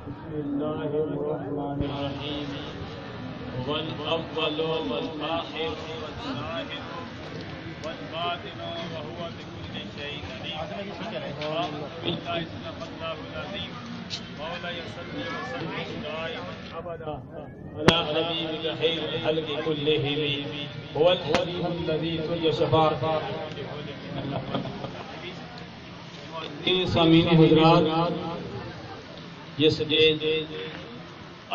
بسم اللہ الرحمن الرحیم والأول والآخر والظاهر والباطن وهو بكل شيء عليم. بالله صدق الله العظيم. مولاي صل وسلم دائما أبدا على حبيبك خير الخلق كلهم هو الحليم الذي ترجى شفاعته. سامعین حضرات، یہ سٹیج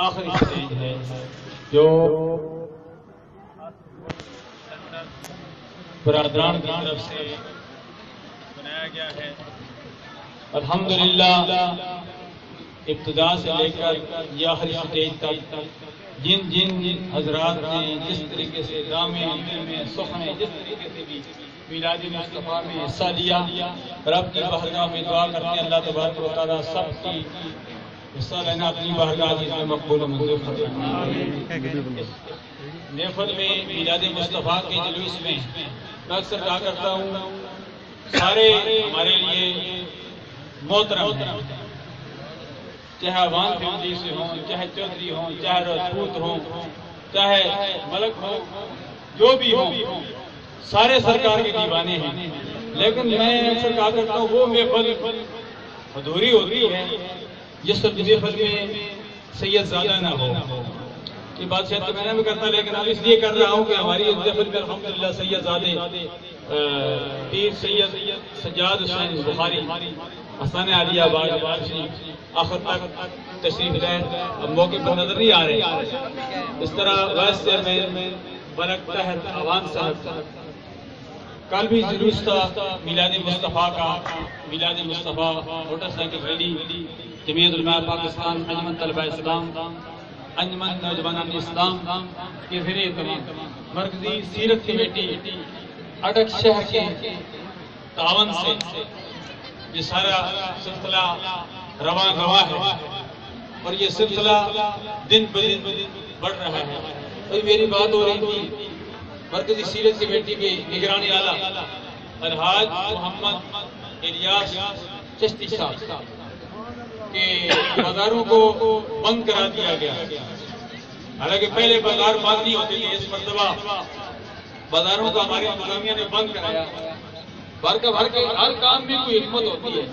آخری سٹیج ہے جو برادران کی طرف سے بنایا گیا ہے. الحمدللہ ابتدا سے لے کر یہ آخری سٹیج تک جن حضرات نے جس طریقے سے دامے میں سخ میں جس طریقے سے بھی میلاد مصطفیٰ میں حصہ لیا، رب کی بارگاہ میں دعا کرتے ہیں اللہ تبارک و تعالیٰ سب کی حصہ لینا اپنی بارگاہ میں مقبول و منظور فرمائے. محفل میں میلاد مصطفیٰ کے جلوس میں میں اکثر کہا کرتا ہوں، سارے ہمارے لیے محترم ہیں، چاہے عوام فیملی سے ہوں، چاہے چودھری ہوں، چاہے راجپوت ہوں، چاہے ملک ہوں، جو بھی ہوں، سارے سرکار کے دیوانے ہیں. لیکن میں اکثر کہا کرتا ہوں وہ محفل ادھوری ہوتی ہے جس محفل میں سید زادہ نہ ہو. یہ بات شاید تو میں نے بھی کرتا، لیکن اب اس لیے کر رہا ہوں کہ ہماری محفل میں الحمدللہ سید زادے پیر سید سجاد حسین بخاری آستان عالیہ آباد آخر تک تشریف لائے. اب موقع پر نظر نہیں آ رہے. اس طرح وائس چیئرمین برق طاہر عوان صاحب، کل بھی جلوس تھا میلاد مصطفیٰ کا. میلاد مصطفیٰ موٹر سائیکل ریلی جمعیت علماء پاکستان، انجمن طلبہ اسلام، انجمن نوجوانان اسلام کے زیر اہتمام مرکزی سیرت کمیٹی اٹک شہر کے تعاون سے یہ سارا سلسلہ رواں ہے اور یہ سلسلہ دن بدن بڑھ رہا ہے. ابھی میری بات ہو رہی تھی مرکزی سیرت کمیٹی کے نگرانی اعلیٰ الحاج محمد الیاس چشتی صاحب کہ بازاروں کو بند کرا دیا گیا. حالانکہ پہلے بازار بند نہیں ہوتے تھے، اس مرتبہ بازاروں کو ہماری انتظامیہ نے بند کرایا. بھر کے ہر کام میں کوئی حکمت ہوتی ہے،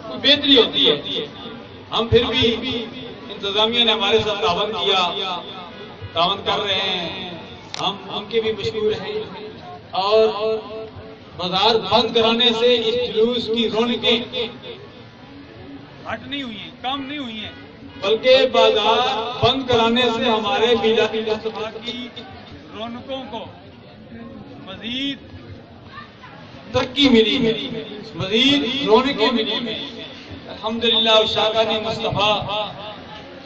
کوئی بہتری ہوتی ہے. ہم پھر بھی انتظامیہ نے ہمارے ساتھ تعاون کیا، تعاون کر رہے ہیں. ہم ان کے بھی مشکور ہیں اور بازار بند کرانے سے اس جلوس کی رونقیں ہٹ نہیں ہوئی ہیں، کم نہیں ہوئی ہیں، بلکہ بازار بند کرانے سے ہمارے میلاد مصطفیٰ کی رونقوں کو مزید ترقی ملی ہے، مزید رونقیں ملی ہیں. الحمدللہ شاگردان مصطفیٰ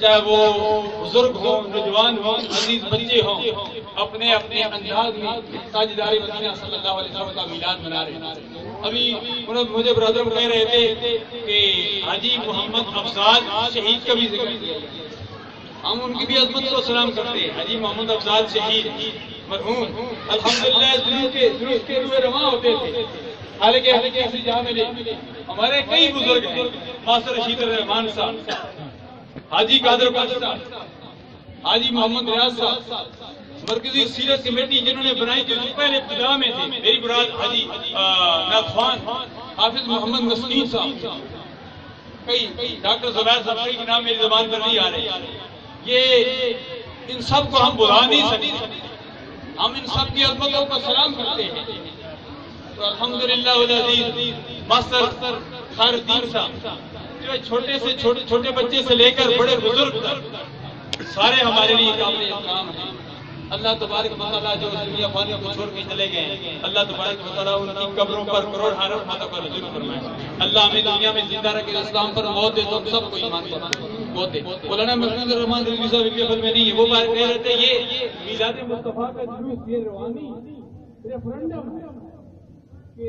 چاہے وہ بزرگ ہوں، نوجوان ہوں، عزیز بچے ہوں، اپنے اپنے انداز میں تاجدار مدینہ صلی اللہ علیہ وسلم کا میلاد منا رہے ہیں. ابھی مجھے برادر کہہ رہے تھے کہ حاجی محمد افضال شہید کا بھی ذکر کیا. ہم ان کی بھی عظمت کو سلام کرتے ہیں. حاجی محمد افضال شہید مرحوم الحمدللہ جلوس کے روئے رواں ہوتے تھے. حالانکہ ایسی جہاں ملے ہمارے کئی بزرگ ہیں، ماسٹر رشید الرحمان صاحب، حاجی قادر صاحب، حاجی محمد ریاض صاحب، مرکزی سیرت کمیٹی جنہوں نے بنائی جو پہلے ابتدا میں تھے، میری براد حاجی نافوان، حافظ محمد مسکین صاحب، کئی ڈاکٹر زبیر صاحب کے نام میری زبان پر نہیں آ رہے. یہ ان سب کو ہم بلا نہیں سکتے، ہم ان سب کی عظمتوں کا سلام کرتے ہیں. تو الحمدللہ والعزیز ماسٹر خیر الدین صاحب جو چھوٹے سے چھوٹے بچے سے لے کر بڑے بزرگ تک سارے ہمارے لیے قابل احترام ہیں. اللہ تبارک و تعالیٰ جو دنیا فانی کو چھوڑ کے چلے گئے، اللہ تبارک و تعالیٰ ان کی قبروں پر کروڑ رحمتوں کا نزول فرمائے. اللہ ہمیں دنیا میں زندہ رکھے، اسلام پر موت دے تو ہم سب کو ایمان پر موت دے. مولانا محمود الرحمان رضوی صاحب کے میں نہیں ہے، وہ بات کہہ رہے تھے یہ میلاد مصطفیٰ کا جلوس یہ روانی ریفرنڈم ہے کہ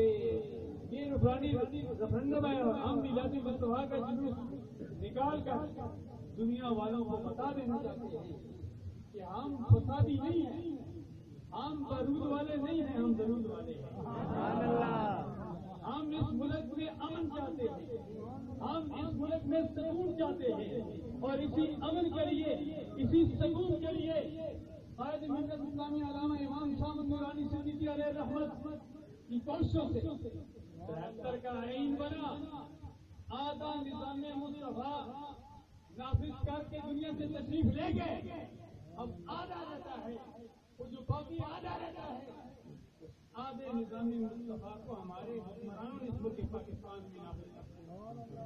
یہ ریفرنڈم ہے اور ہم میلاد مصطفیٰ کا جلوس نکال کر دنیا والوں کو بتا دینا چاہتے ہیں کہ ہم فسادی نہیں ہیں، ہم بارود والے نہیں ہیں، ہم درود والے ہیں. ہم اس ملک میں امن چاہتے ہیں، ہم اس ملک میں سکون چاہتے ہیں. اور اسی امن کے لیے، اسی سکون کے لیے قائد ملت اسلامی علامہ امام شام نورانی سندھی علیہ رحمت کی کوششوں سے 73 کا آئین بنا، آدھا نظام مصطفیٰ نافذ کر کے دنیا سے تشریف لے گئے. اب آدھا رہتا ہے، وہ جو باقی آدھا رہتا ہے، آدھے نظام مصطفیٰ کو ہمارے حکمرانوں نے اس ملک پاکستان میں نافذ کر دیا.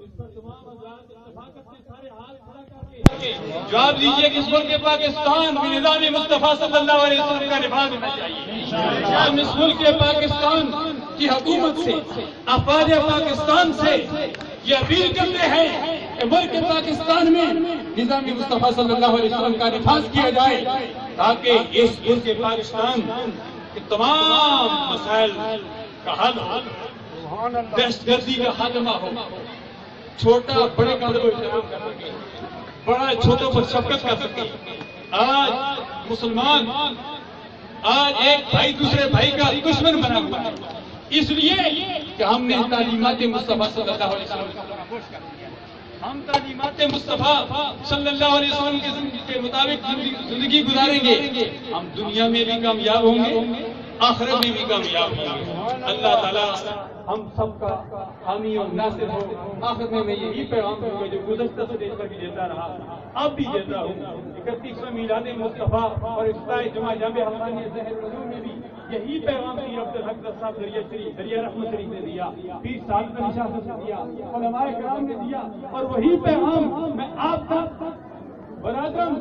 اس پر تمام حضرات اتفاقت سے سارے حال کھڑا کر کے جواب دیجیے کہ اس ملک پاکستان میں نظام مصطفیٰ صلی اللہ علیہ وسلم کا نفاذ ہونا چاہیے. ہم اس ملک پاکستان کی حکومت سے، افواج پاکستان سے یہ اپیل کرتے ہیں کہ ملک پاکستان میں نظام مصطفیٰ صلی اللہ علیہ وسلم کا نفاذ کیا جائے، تاکہ اس ملک پاکستان کے تمام مسائل کا حل ہو، دہشت گردی کا خاتمہ ہو، چھوٹا بڑے کا احترام کر سکے، بڑا چھوٹوں پر شفقت کر سکے. آج مسلمان، آج ایک بھائی دوسرے بھائی کا دشمن بنا ہوا ہے، اس لیے کہ ہم نے تعلیمات مصطفیٰ صلی اللہ علیہ وسلم کا فراموش کر دیا. ہم تعلیمات مصطفیٰ صلی اللہ علیہ وسلم کے مطابق زندگی گزاریں گے، ہم دنیا میں بھی کامیاب ہوں گے، آخرت میں بھی کامیاب ہوں گے. اللہ تعالیٰ ہم سب کا حامی اور ناصر ہو. آخر میں یہی پیغام دوں گا جو گزشتہ سے دیکھ کر بھی دیتا رہا، اب بھی دیتا ہوں. 31واں میلاد مصطفیٰ اور افتتاح جمعہ جامع حقانیہ ظہر العلوم میں بھی یہی پیغام پیر عبدالحق صاحب دریا رحمت شریف نے دیا، پیر سعد علی شاہ نے دیا، علماء کرام نے دیا، اور وہی پیغام میں آپ تک برادرم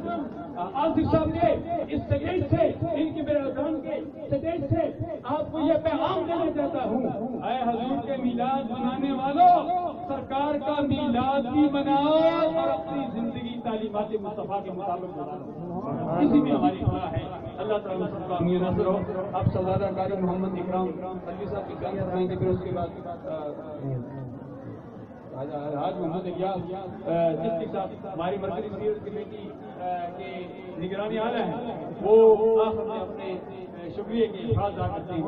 آصف صاحب کے اس سٹیج سے، ان کے برادران کے سٹیج سے آپ کو یہ پیغام دینا چاہتا ہوں. اے حضور کے میلاد منانے والوں، سرکار کا میلاد بھی مناؤ اور اپنی زندگی تعلیمات مصطفیٰ کے مطابق گزارو. اسی میں ہماری فلاح ہے. اللہ تعالیٰ سب کا امیر نصر ہو. اب سردار قاری محمد اکرام الوی صاحب کی بیان کرائیں گے، پھر اس کے بعد حاج محمد الیاس چشتی صاحب ہماری مرکزی سیرت کمیٹی کے نگرانی اعلیٰ ہیں، وہ آخر میں اپنے شکریہ کے افراد کرتے ہیں.